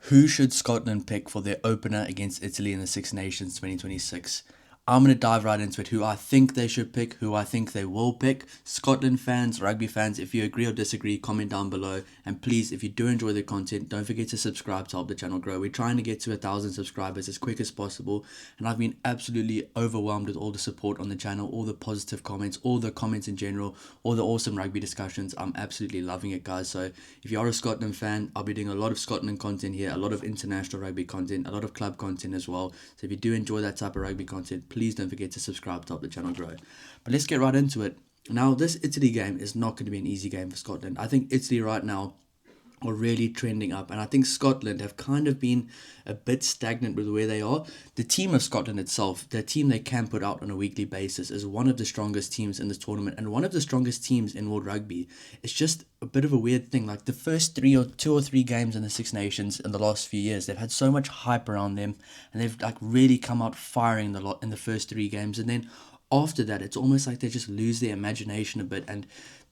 Who should Scotland pick for their opener against Italy in the Six Nations 2026? I'm going to dive right into it. Who I think they should pick, who I think they will pick. Scotland fans, rugby fans, if you agree or disagree, comment down below. And please, if you do enjoy the content, don't forget to subscribe to help the channel grow. We're trying to get to 1,000 subscribers as quick as possible. And I've been absolutely overwhelmed with all the support on the channel, all the positive comments, all the comments in general, all the awesome rugby discussions. I'm absolutely loving it, guys. So if you are a Scotland fan, I'll be doing a lot of Scotland content here, a lot of international rugby content, a lot of club content as well. So if you do enjoy that type of rugby content, please don't forget to subscribe to help the channel grow. But let's get right into it. Now, this Italy game is not going to be an easy game for Scotland. I think Italy right now are really trending up, and I think Scotland have kind of been a bit stagnant with where they are. The team of Scotland itself, the team they can put out on a weekly basis, is one of the strongest teams in this tournament and one of the strongest teams in world rugby. It's just a bit of a weird thing. Like the first two or three games in the Six Nations in the last few years, they've had so much hype around them, and they've like really come out firing the lot in the first three games, and then after that, it's almost like they just lose their imagination a bit, and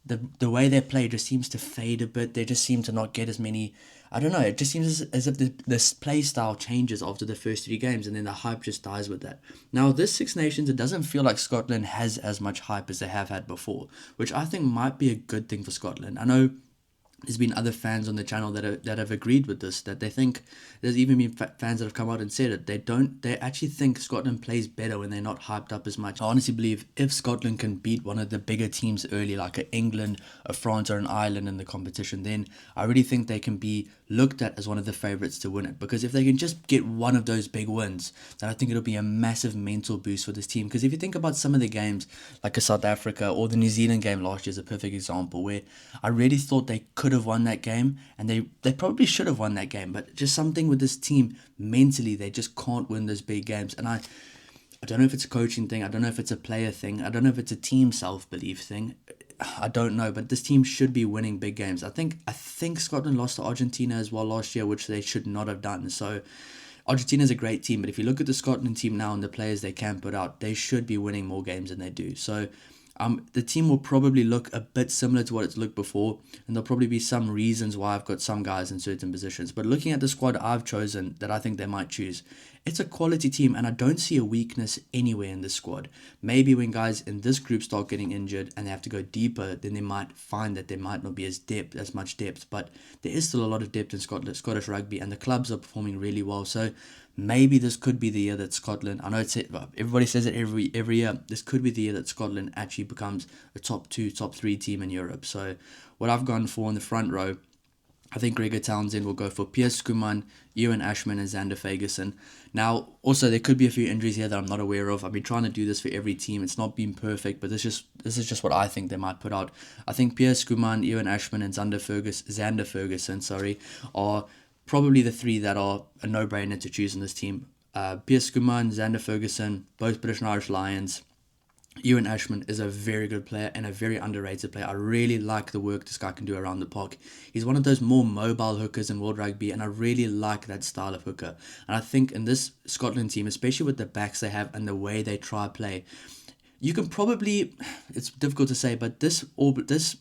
the way they play just seems to fade a bit. They just seem to not get as many. I don't know. It just seems as if this play style changes after the first three games, and then the hype just dies with that. Now, this Six Nations, it doesn't feel like Scotland has as much hype as they have had before, which I think might be a good thing for Scotland. I know there's been other fans on the channel that have agreed with this, that they think there's even been fans that have come out and said it. They actually think Scotland plays better when they're not hyped up as much. I honestly believe if Scotland can beat one of the bigger teams early, like a England, a France, or an Ireland in the competition, then I really think they can be looked at as one of the favourites to win it. Because if they can just get one of those big wins, then I think it'll be a massive mental boost for this team. Because if you think about some of the games, like a South Africa or the New Zealand game last year is a perfect example, where I really thought they could have won that game, and they probably should have won that game, but just something with this team mentally, they just can't win those big games. And I don't know if it's a coaching thing, I don't know if it's a player thing, I don't know if it's a team self-belief thing, I don't know, but this team should be winning big games. I think Scotland lost to Argentina as well last year, which they should not have done. So Argentina is a great team, but if you look at the Scotland team now and the players they can put out, they should be winning more games than they do. So the team will probably look a bit similar to what it's looked before, and there'll probably be some reasons why I've got some guys in certain positions. But looking at the squad I've chosen that I think they might choose, it's a quality team, and I don't see a weakness anywhere in this squad. Maybe when guys in this group start getting injured and they have to go deeper, then they might find that there might not be as much depth. But there is still a lot of depth in Scottish rugby, and the clubs are performing really well. So maybe this could be the year that Scotland, I know everybody says it every year, this could be the year that Scotland actually becomes a top 2, top 3 team in Europe. So what I've gone for in the front row, I think Gregor Townsend will go for Piers Skuman, Ewan Ashman, and Xander Fagerson. Now, also, there could be a few injuries here that I'm not aware of. I've been trying to do this for every team. It's not been perfect, but this is just what I think they might put out. I think Piers Skuman, Ewan Ashman, and Xander Ferguson, are probably the three that are a no-brainer to choose in this team. Piers Skuman, Xander Ferguson, both British and Irish Lions. Ewan Ashman is a very good player and a very underrated player. I really like the work this guy can do around the park. He's one of those more mobile hookers in world rugby, and I really like that style of hooker. And I think in this Scotland team, especially with the backs they have and the way they try play, you can probably, it's difficult to say, but this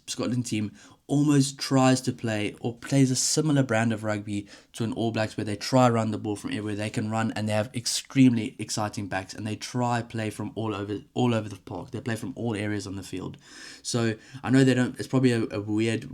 Scotland team almost tries to play or plays a similar brand of rugby to an All Blacks, where they try run the ball from everywhere they can run, and they have extremely exciting backs, and they try play from all over the park. They play from all areas on the field. So I know they don't, it's probably a weird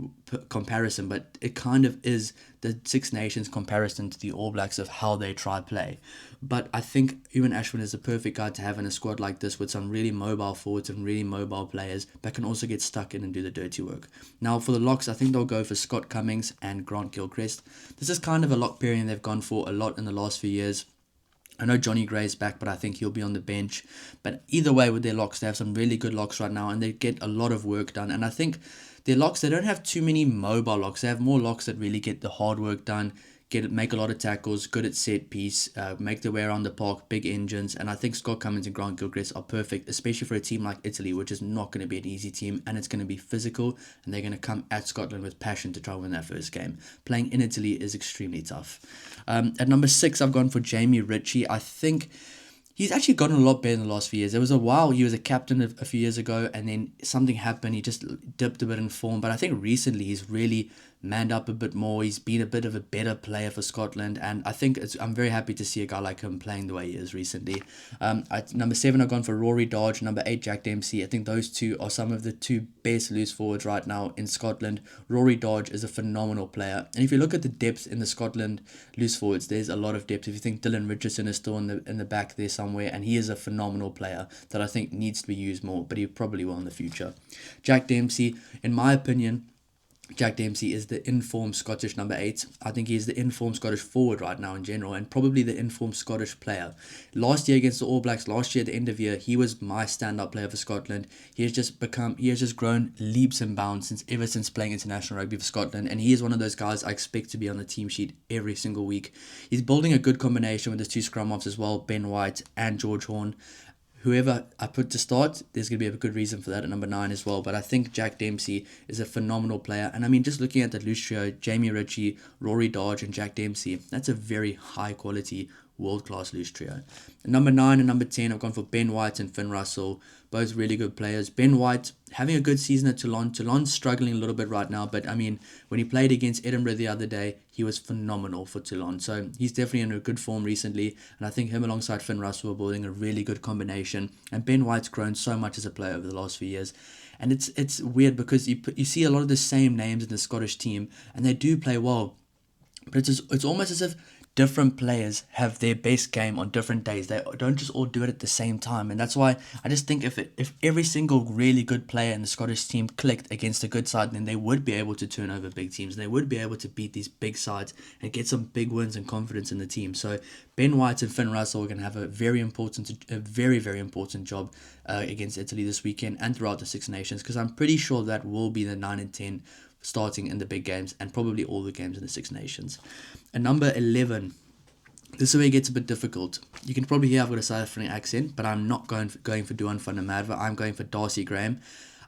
comparison, but it kind of is the Six Nations comparison to the All Blacks of how they try play. But I think Ewan Ashman is a perfect guy to have in a squad like this, with some really mobile forwards and really mobile players that can also get stuck in and do the dirty work. Now for the locks, I think they'll go for Scott Cummings and Grant Gilchrist. This is kind of a lock pairing they've gone for a lot in the last few years. I know Johnny Gray's back, but I think he'll be on the bench. But either way, with their locks, they have some really good locks right now, and they get a lot of work done. And I think their locks, they don't have too many mobile locks. They have more locks that really get the hard work done, make a lot of tackles, good at set piece, make their way around the park, big engines. And I think Scott Cummins and Grant Gilchrist are perfect, especially for a team like Italy, which is not going to be an easy team, and it's going to be physical, and they're going to come at Scotland with passion to try and win that first game. Playing in Italy is extremely tough. At number 6, I've gone for Jamie Ritchie. I think he's actually gotten a lot better in the last few years. There was a while he was a captain a few years ago, and then something happened. He just dipped a bit in form. But I think recently he's really manned up a bit more. He's been a bit of a better player for Scotland, and I think I'm very happy to see a guy like him playing the way he is recently. At number 7, I've gone for Rory Dodge. Number 8, Jack Dempsey. I think those two are some of the two best loose forwards right now in Scotland. Rory Dodge is a phenomenal player, and if you look at the depth in the Scotland loose forwards, there's a lot of depth. If you think Dylan Richardson is still in the back there somewhere, and he is a phenomenal player that I think needs to be used more, but he probably will in the future. Jack Dempsey, in my opinion, Jack Dempsey is the informed Scottish number 8. I think he's the informed Scottish forward right now in general, and probably the informed Scottish player. Last year against the All Blacks, last year at the end of year, he was my standout player for Scotland. He has just grown leaps and bounds ever since playing international rugby for Scotland, and he is one of those guys I expect to be on the team sheet every single week. He's building a good combination with his two scrum halves as well, Ben White and George Horn. Whoever I put to start, there's going to be a good reason for that at number 9 as well. But I think Jack Dempsey is a phenomenal player. And I mean, just looking at that loose trio, Jamie Ritchie, Rory Dodge, and Jack Dempsey, that's a very high quality, world-class loose trio. At number 9 and number 10, I've gone for Ben White and Finn Russell. Both really good players. Ben White having a good season at Toulon. Toulon's struggling a little bit right now, but I mean, when he played against Edinburgh the other day, he was phenomenal for Toulon. So he's definitely in a good form recently, and I think him alongside Finn Russell are building a really good combination. And Ben White's grown so much as a player over the last few years. And it's weird because you see a lot of the same names in the Scottish team, and they do play well. But it's almost as if different players have their best game on different days. They don't just all do it at the same time, and that's why I just think if every single really good player in the Scottish team clicked against a good side, then they would be able to turn over big teams. They would be able to beat these big sides and get some big wins and confidence in the team. So Ben White and Finn Russell are going to have a very very important job against Italy this weekend and throughout the Six Nations, because I'm pretty sure that will be the 9 and 10 starting in the big games and probably all the games in the Six Nations. And number 11, this is where it gets a bit difficult. You can probably hear I've got a South African accent, but I'm not going for Duan van der Merwe. I'm going for Darcy Graham.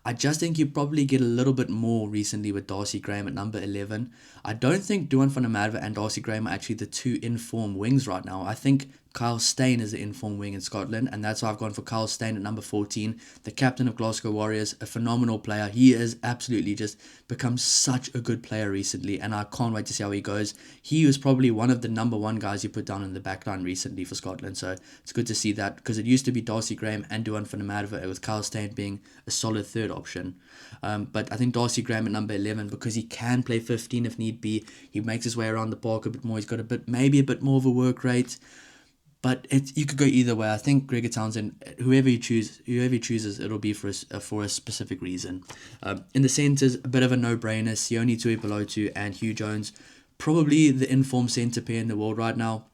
I just think you probably get a little bit more recently with Darcy Graham at number 11. I don't think Duan van der Merwe and Darcy Graham are actually the two informed wings right now. I think Kyle Steyn is the informed wing in Scotland, and that's why I've gone for Kyle Steyn at number 14, the captain of Glasgow Warriors, a phenomenal player. He has absolutely just become such a good player recently, and I can't wait to see how he goes. He was probably one of the number 1 guys you put down in the backline recently for Scotland, so it's good to see that, because it used to be Darcy Graham and Duan van der Merwe, with Kyle Steyn being a solid third option. But I think Darcy Graham at number 11, because he can play 15 if need be. He makes his way around the park a bit more. He's got maybe a bit more of a work rate. But you could go either way. I think Gregor Townsend, whoever he chooses, it'll be for a specific reason. In the centres, a bit of a no-brainer. Sione Tuipulotu and Hugh Jones, probably the informed centre pair in the world right now.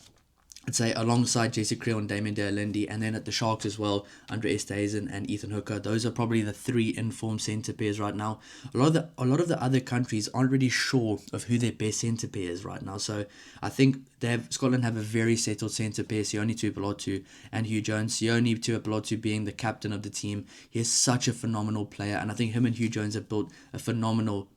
I'd say alongside Jesse Creel and Damien Dealindi, and then at the Sharks as well, Andre Esterhuizen and Ethan Hooker. Those are probably the 3 informed centre pairs right now. A lot of the other countries aren't really sure of who their best centre pair is right now. So I think Scotland have a very settled centre pair, Sione Tuipulotu and Hugh Jones. Sione Tuipulotu being the captain of the team. He is such a phenomenal player, and I think him and Hugh Jones have built a phenomenal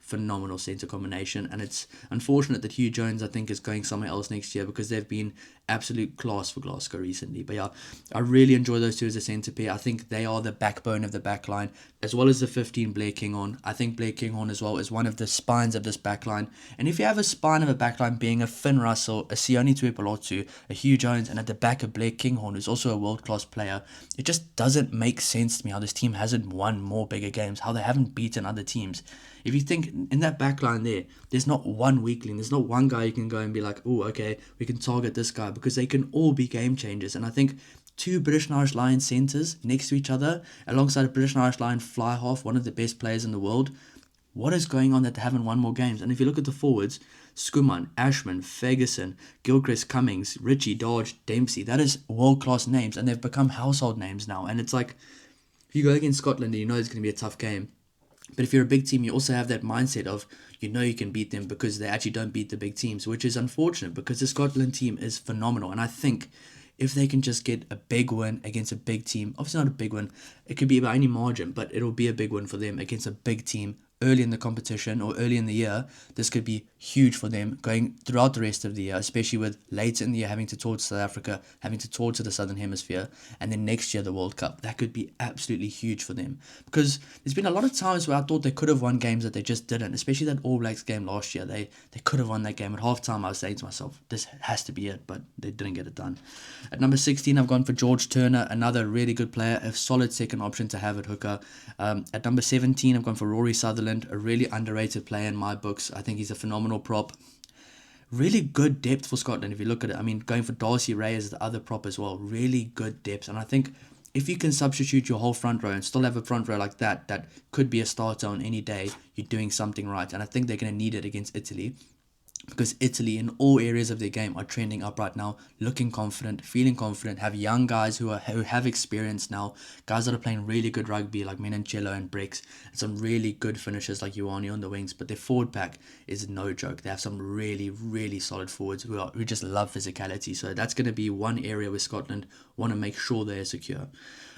centre combination. And it's unfortunate that Hugh Jones, I think, is going somewhere else next year, because they've been absolute class for Glasgow recently. But yeah, I really enjoy those two as a centre pair. I think they are the backbone of the backline, as well as the 15 Blair Kinghorn. I think Blair Kinghorn as well is one of the spines of this backline. And if you have a spine of a backline being a Finn Russell, a Sione Tuipulotu, a Hugh Jones, and at the back of Blair Kinghorn, who's also a world-class player, it just doesn't make sense to me how this team hasn't won more bigger games, how they haven't beaten other teams. If you think in that backline there's not one weakling, there's not one guy you can go and be like, oh, okay, we can target this guy, because they can all be game changers. And I think 2 British and Irish Lions centres next to each other, alongside a British and Irish Lion fly half, one of the best players in the world, what is going on that they haven't won more games? And if you look at the forwards, Skuman, Ashman, Ferguson, Gilchrist, Cummings, Ritchie, Dodge, Dempsey, that is world-class names, and they've become household names now. And it's like, if you go against Scotland and you know it's going to be a tough game, but if you're a big team, you also have that mindset of, you can beat them, because they actually don't beat the big teams, which is unfortunate, because the Scotland team is phenomenal. And I think if they can just get a big win against a big team, obviously not a big win, it could be by any margin, but it'll be a big win for them against a big team early in the competition or early in the year, this could be huge for them going throughout the rest of the year, especially with later in the year having to tour to South Africa, having to tour to the Southern Hemisphere, and then next year the World Cup. That could be absolutely huge for them, because there's been a lot of times where I thought they could have won games that they just didn't, especially that All Blacks game last year. They could have won that game. At halftime I was saying to myself, this has to be it, but they didn't get it done. At number 16, I've gone for George Turner, another really good player, a solid second option to have at hooker. At number 17, I've gone for Rory Sutherland, a really underrated player in my books. I think he's a phenomenal prop. Really good depth for Scotland if you look at it. I mean, going for Darcy Ray as the other prop as well. Really good depth. And I think if you can substitute your whole front row and still have a front row like that could be a starter on any day, you're doing something right. And I think they're going to need it against Italy, because Italy in all areas of their game are trending up right now, looking confident, feeling confident, have young guys who have experience now, guys that are playing really good rugby like Menoncello and Brix, and some really good finishers like Ioane on the wings. But their forward pack is no joke. They have some really, really solid forwards who just love physicality. So that's going to be one area where Scotland want to make sure they're secure.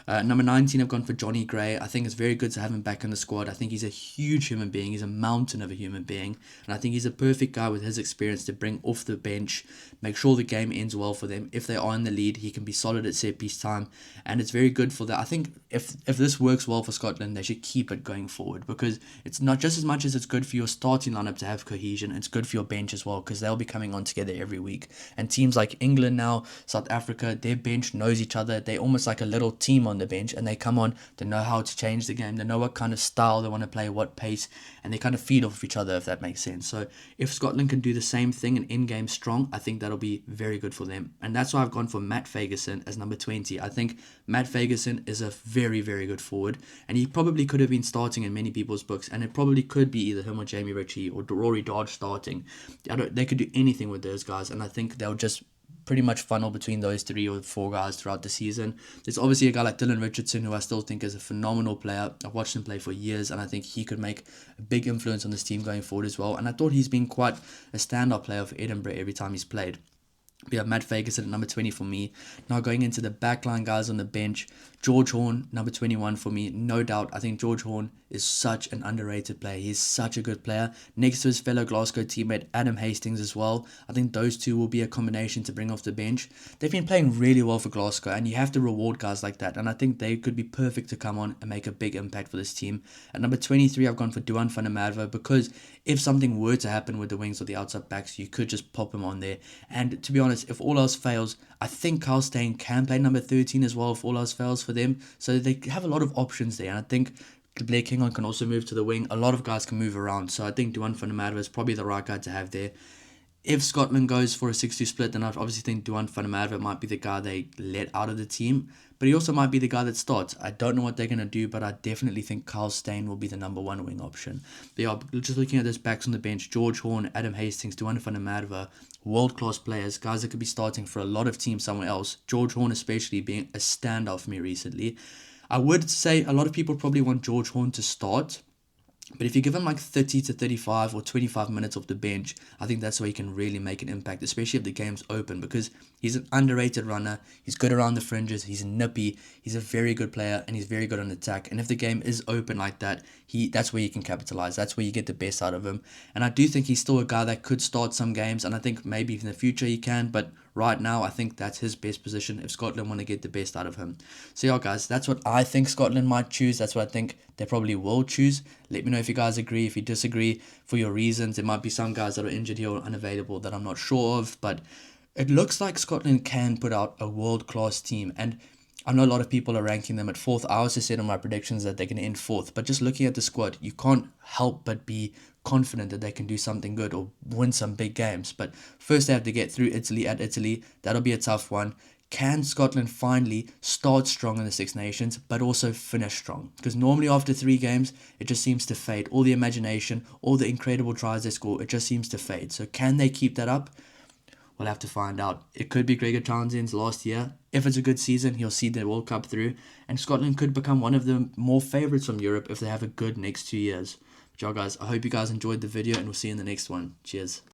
Number 19, I've gone for Johnny Gray. I think it's very good to have him back in the squad. I think he's a huge human being. He's a mountain of a human being. And I think he's a perfect guy with his experience to bring off the bench, make sure the game ends well for them. If they are in the lead, he can be solid at set piece time. And it's very good for that. I think if this works well for Scotland, they should keep it going forward, because it's not just as much as it's good for your starting lineup to have cohesion, it's good for your bench as well, because they'll be coming on together every week. And teams like England now, South Africa, their bench knows each other. They're almost like a little team on the bench, and they come on, they know how to change the game, they know what kind of style they want to play, what pace, and they kind of feed off each other, if that makes sense. So if Scotland can do the same thing and in-game strong, I think that'll be very good for them. And that's why I've gone for Matt Fagerson as number 20. I think Matt Fagerson is a very, very good forward, and he probably could have been starting in many people's books, and it probably could be either him or Jamie Ritchie or Rory Dodge starting. They could do anything with those guys, and I think they'll just pretty much funnel between those 3 or 4 guys throughout the season. There's obviously a guy like Dylan Richardson, who I still think is a phenomenal player. I've watched him play for years, and I think he could make a big influence on this team going forward as well. And I thought he's been quite a standout player for Edinburgh every time he's played. We have Matt Fagerson at number 20 for me. Now going into the backline guys on the bench, George Horn, number 21 for me. No doubt, I think George Horn is such an underrated player. He's such a good player. Next to his fellow Glasgow teammate Adam Hastings as well. I think those two will be a combination to bring off the bench. They've been playing really well for Glasgow, and you have to reward guys like that. And I think they could be perfect to come on and make a big impact for this team. At number 23, I've gone for Duan van der Merwe, because if something were to happen with the wings or the outside backs, you could just pop him on there. And to be honest, if all else fails, I think Carl Steyn can play number 13 as well if all else fails for them. So they have a lot of options there. And I think Blair Kinghorn can also move to the wing. A lot of guys can move around. So I think Duan van der Merwe is probably the right guy to have there. If Scotland goes for a 6-2 split, then I obviously think Duan van der Merwe might be the guy they let out of the team. But he also might be the guy that starts. I don't know what they're going to do, but I definitely think Carl Steyn will be the number 1 wing option. But yeah, just looking at those backs on the bench, George Horn, Adam Hastings, Duan van der Merwe, world-class players, guys that could be starting for a lot of teams somewhere else. George Horn especially being a standout for me recently. I would say a lot of people probably want George Horn to start, but if you give him like 30 to 35 or 25 minutes off the bench, I think that's where he can really make an impact, especially if the game's open, because he's an underrated runner. He's good around the fringes. He's nippy. He's a very good player, and he's very good on attack. And if the game is open like that, that's where you can capitalize. That's where you get the best out of him. And I do think he's still a guy that could start some games, and I think maybe in the future he can, but right now, I think that's his best position if Scotland want to get the best out of him. So yeah, guys, that's what I think Scotland might choose. That's what I think they probably will choose. Let me know if you guys agree, if you disagree, for your reasons. There might be some guys that are injured here or unavailable that I'm not sure of, but it looks like Scotland can put out a world-class team. And I know a lot of people are ranking them at 4th. I also said in my predictions that they're going to end 4th. But just looking at the squad, you can't help but be confident that they can do something good or win some big games. But first they have to get through Italy at Italy. That'll be a tough one. Can Scotland finally start strong in the Six Nations, but also finish strong? Because normally after 3 games, it just seems to fade. All the imagination, all the incredible tries they score, it just seems to fade. So can they keep that up? We'll have to find out. It could be Gregor Townsend's last year. If it's a good season, he'll see the World Cup through. And Scotland could become one of the more favourites from Europe if they have a good next 2 years. But yeah, guys, I hope you guys enjoyed the video, and we'll see you in the next one. Cheers.